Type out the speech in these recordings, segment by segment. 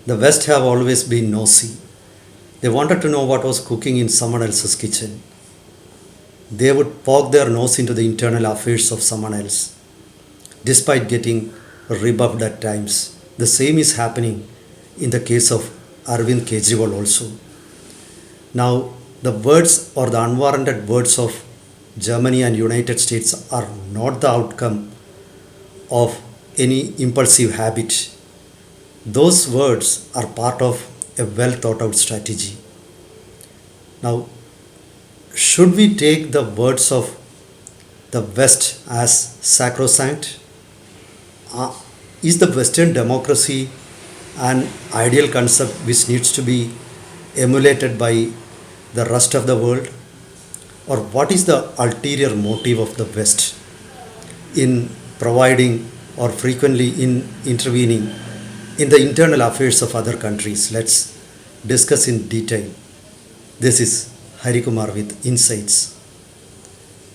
The West have always been nosy. They wanted to know what was cooking in someone else's kitchen. They would poke their nose into the internal affairs of someone else, despite getting rebuffed at times. The same is happening in the case of Arvind Kejriwal also. Now, the words or the unwarranted words of Germany and United States are not the outcome of any impulsive habit. Those words are part of a well thought out strategy. Now, should we take the words of the West as sacrosanct? Is the Western democracy an ideal concept which needs to be emulated by the rest of the world? Or what is the ulterior motive of the West in providing or frequently in intervening in the internal affairs of other countries? Let's discuss in detail. This is Hari Kumar with Insights.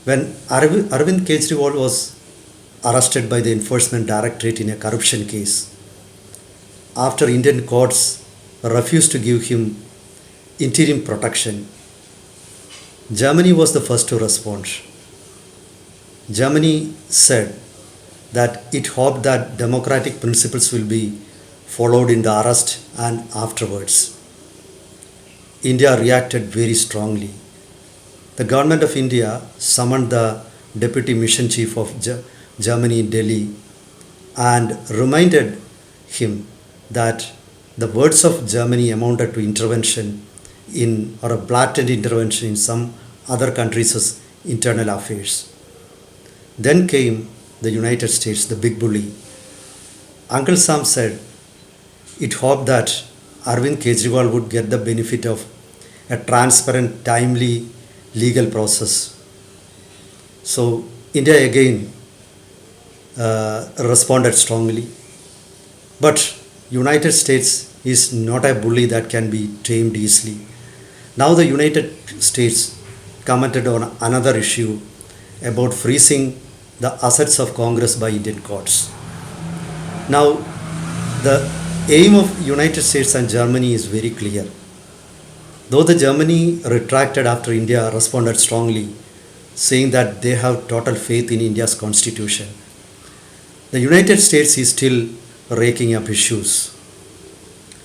When Arvind Kejriwal was arrested by the Enforcement Directorate in a corruption case, after Indian courts refused to give him interim protection, Germany was the first to respond. Germany said that it hoped that democratic principles will be followed in the arrest and afterwards. India reacted very strongly. The government of India summoned the deputy mission chief of Germany in Delhi and reminded him that the words of Germany amounted to intervention in or a blatant intervention in some other countries' internal affairs. Then came the United States, the big bully. Uncle Sam said it hoped that Arvind Kejriwal would get the benefit of a transparent, timely legal process. So India again responded strongly. But United States is not a bully that can be tamed easily. Now the United States commented on another issue about freezing the assets of Congress by Indian courts. Now the aim of United States and Germany is very clear. Though the Germany retracted after India responded strongly, saying that they have total faith in India's constitution, the United States is still raking up issues.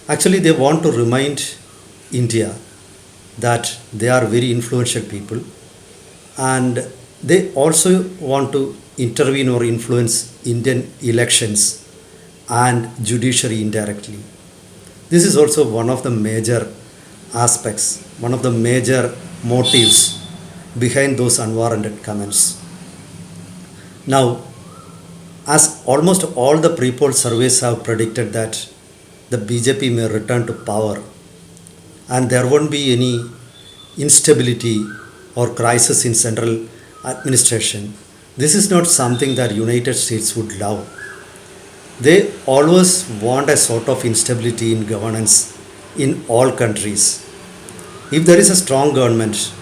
Actually, they want to remind India that they are very influential people, and they also want to intervene or influence Indian elections and judiciary indirectly. This is also one of the major aspects, one of the major motives behind those unwarranted comments. Now, as almost all the pre-poll surveys have predicted that the BJP may return to power and there won't be any instability or crisis in central administration, this is not something that United States would love. They always want a sort of instability in governance in all countries. If there is a strong government,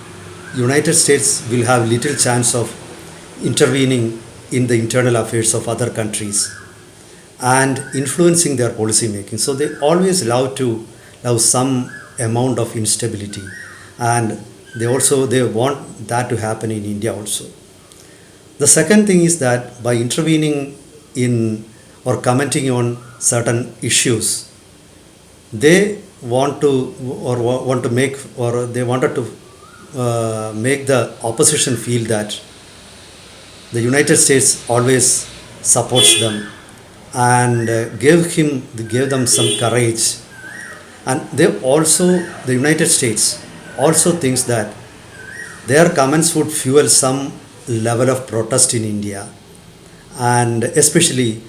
United States will have little chance of intervening in the internal affairs of other countries and influencing their policy making. So they always love some amount of instability, and they want that to happen in India also. The second thing is that by intervening in or commenting on certain issues, they wanted to make the opposition feel that the United States always supports them and gave them some courage. And the United States also thinks that their comments would fuel some level of protest in India, and especially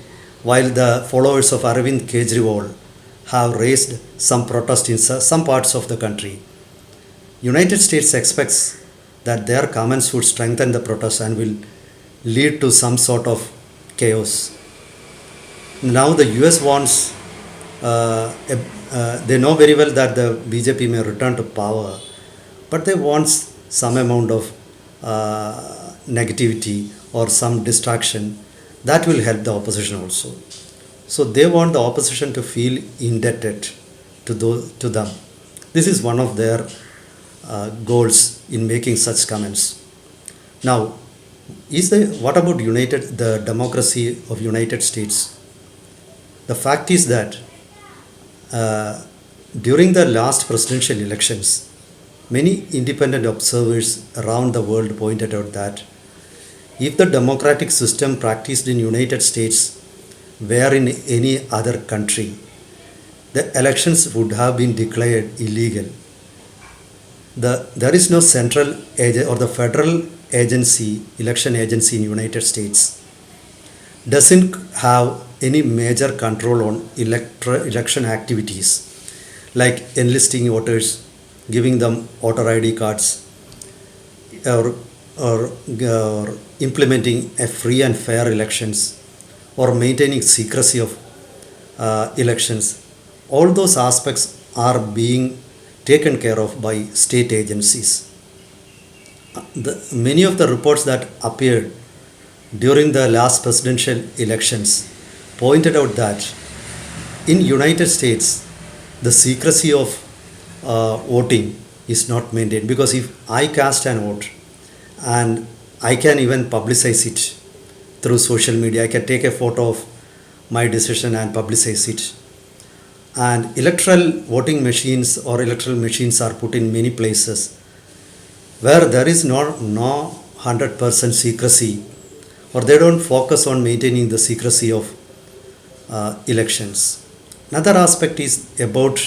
while the followers of Arvind Kejriwal have raised some protest in some parts of the country. United States expects that their comments would strengthen the protest and will lead to some sort of chaos. Now the US wants, they know very well that the BJP may return to power, but they want some amount of negativity or some distraction that will help the opposition also. So they want the opposition to feel indebted to them. This is one of their goals in making such comments. Now, what about the democracy of United States? The fact is that uh, during the last presidential elections, many independent observers around the world pointed out that if the democratic system practiced in United States were in any other country, the elections would have been declared illegal. There is no central or the federal agency, election agency in United States, doesn't have any major control on election activities like enlisting voters, giving them voter ID cards, or, or implementing a free and fair elections, or maintaining secrecy of elections. All those aspects are being taken care of by state agencies. Many of the reports that appeared during the last presidential elections pointed out that in United States the secrecy of voting is not maintained, because if I cast an vote and I can even publicize it through social media, I can take a photo of my decision and publicize it. And electoral voting machines or electoral machines are put in many places where there is no 100% secrecy, or they don't focus on maintaining the secrecy of elections. Another aspect is about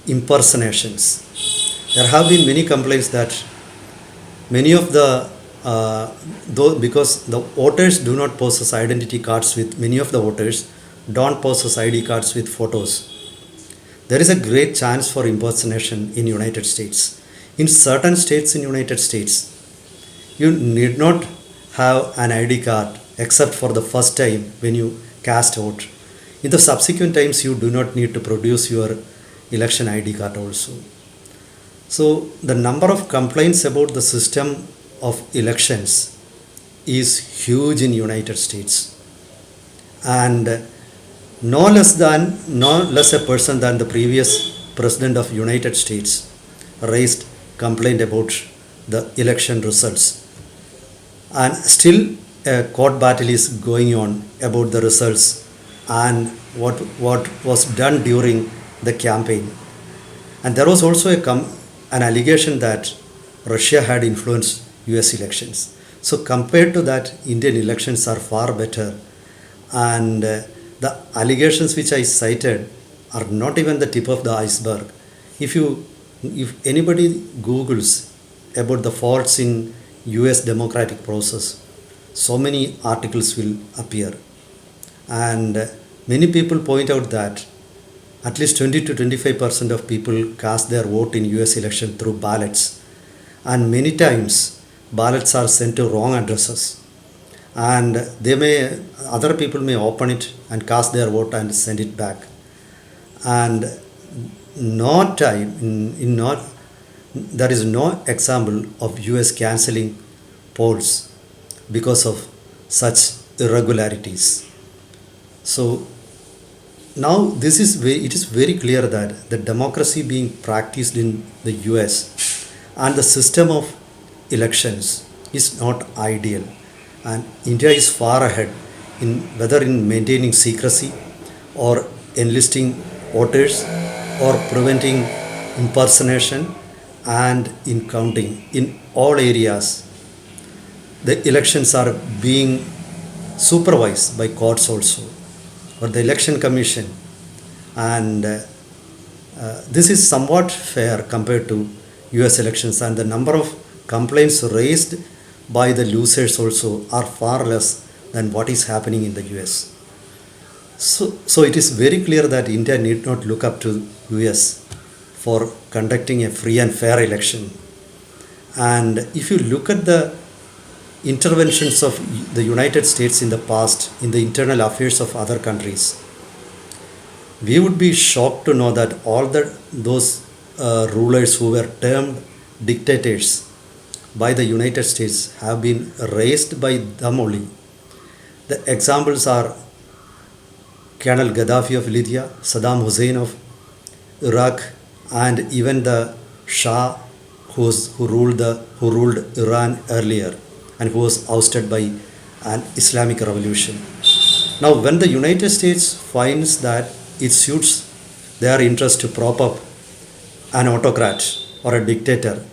impersonations. There have been many complaints that many of because the voters do not possess identity cards with, many of the voters don't possess ID cards with photos. There is a great chance for impersonation in United States. In certain states in United States, you need not have an ID card except for the first time when you cast vote. In the subsequent times, you do not need to produce your election ID card also. So the number of complaints about the system of elections is huge in United States, and no less a person than the previous president of United States raised complaint about the election results, and still a court battle is going on about the results and what was done during the campaign. And there was also an allegation that Russia had influenced US elections. So compared to that, Indian elections are far better, and the allegations which I cited are not even the tip of the iceberg. If anybody Googles about the faults in US democratic process, so many articles will appear, and many people point out that at least 20 to 25% of people cast their vote in US election through ballots, and many times ballots are sent to wrong addresses, and other people may open it and cast their vote and send it back, and no time in not there is no example of US cancelling polls because of such irregularities. So now it is very clear that the democracy being practiced in the US and the system of elections is not ideal, and India is far ahead in whether in maintaining secrecy or enlisting voters or preventing impersonation, and in counting. In all areas the elections are being supervised by courts also, or the election commission, and this is somewhat fair compared to US elections, and the number of complaints raised by the losers also are far less than what is happening in the US. So it is very clear that India need not look up to US for conducting a free and fair election. And if you look at the interventions of the United States in the past in the internal affairs of other countries, we would be shocked to know that all those rulers who were termed dictators by the United States have been raised by them only. The examples are Colonel Gaddafi of Libya, Saddam Hussein of Iraq, and even the Shah who ruled Iran earlier and who was ousted by an Islamic revolution. Now, when the United States finds that it suits their interest to prop up an autocrat or a dictator,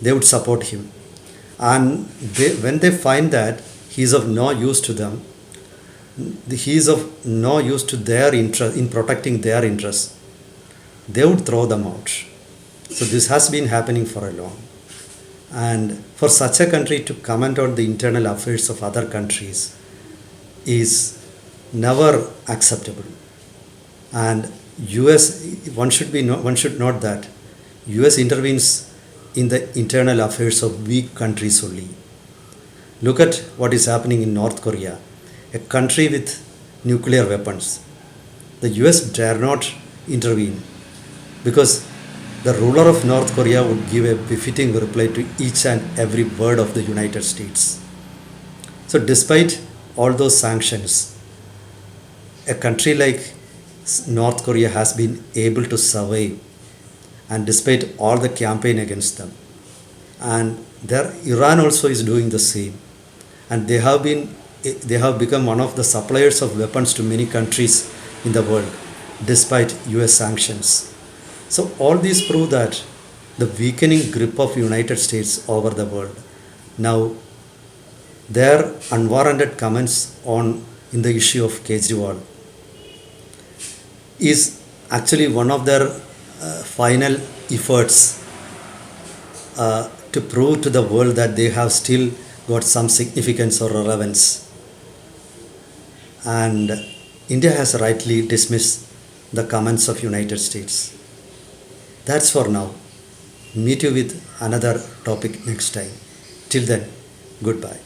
they would support him. And when they find that he is of no use to them, he is of no use to their interest in protecting their interests, they would throw them out. So this has been happening for a long. And for such a country to comment on the internal affairs of other countries is never acceptable. And US, one should note that US intervenes in the internal affairs of weak countries only. Look at what is happening in North Korea, a country with nuclear weapons. The US dare not intervene because the ruler of North Korea would give a befitting reply to each and every word of the United States. So, despite all those sanctions, a country like North Korea has been able to survive, and despite all the campaign against them. And there, Iran also is doing the same, and they have become one of the suppliers of weapons to many countries in the world, despite US sanctions. So all these prove that the weakening grip of United States over the world. Now, their unwarranted comments on in the issue of Kejriwal is actually one of their final efforts to prove to the world that they have still got some significance or relevance. And India has rightly dismissed the comments of United States. That's for now. Meet you with another topic next time. Till then, goodbye.